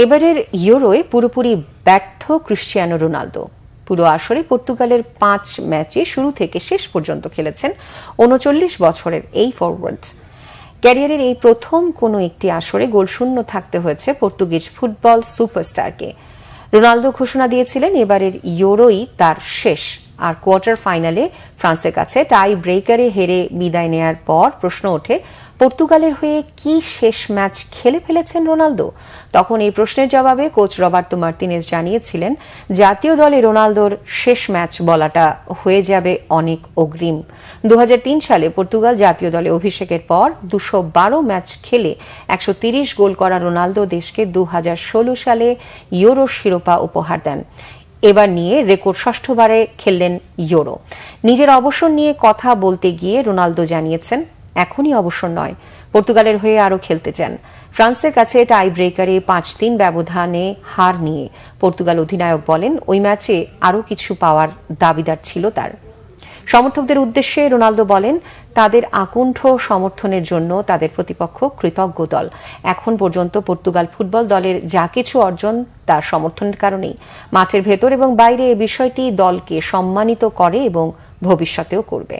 এবারের ইউরোয় পুরোপুরি ব্যর্থ ক্রিশ্চিয়ানো রোনালদো। পুরো আসরে পর্তুগালের 5 ম্যাচে শুরু থেকে শেষ পর্যন্ত খেলেছেন 39 বছরের এই ফরওয়ার্ড। ক্যারিয়ারের এই প্রথম কোনো একটি আসরে গোলশূন্য থাকতে হয়েছে পর্তুগিজ ফুটবল সুপারস্টারকে। রোনালদো ঘোষণা দিয়েছিলেন এবারের ইউরোই তার শেষ, আর কোয়ার্টার ফাইনালে ফ্রান্সের কাছে টাই ব্রেকারে হেরে বিদায় নেয়ার পর প্রশ্ন ওঠে, পর্তুগালের হয়ে কি শেষ ম্যাচ খেলে ফেলেছেন রোনালদো? তখন এই প্রশ্নের জবাবে কোচ রবার্তো মার্তিনেজ জানিয়েছিলেন, জাতীয় দলে রোনালদোর শেষ ম্যাচ বলাটা হয়ে যাবে অনেক অগ্রিম। 2003 সালে পর্তুগাল জাতীয় দলে অভিষেকের পর 212 ম্যাচ খেলে 130 গোল করা রোনালদো দেশকে 2016 সালে ইউরো শিরোপা উপহার দেন। এবার নিয়ে রেকর্ড ষষ্ঠবারে খেললেন ইউরো। নিজের অবসর নিয়ে কথা বলতে গিয়ে রোনালদো জানিয়েছেন, এখনই অবসর নয়, পর্তুগালের হয়ে আরও খেলতে চান। ফ্রান্সের কাছে টাই ব্রেকারে 5-3 ব্যবধানে হার নিয়ে পর্তুগাল অধিনায়ক বলেন, ওই ম্যাচে আরও কিছু পাওয়ার দাবিদার ছিল তার। সমর্থকদের উদ্দেশ্যে রোনালদো বলেন, তাদের আকুণ্ঠ সমর্থনের জন্য তাদের প্রতিপক্ষ কৃতজ্ঞ দল। এখন পর্যন্ত পর্তুগাল ফুটবল দলের যা কিছু অর্জন তার সমর্থনের কারণেই। মাঠের ভেতর এবং বাইরে এ বিষয়টি দলকে সম্মানিত করে এবং ভবিষ্যতেও করবে।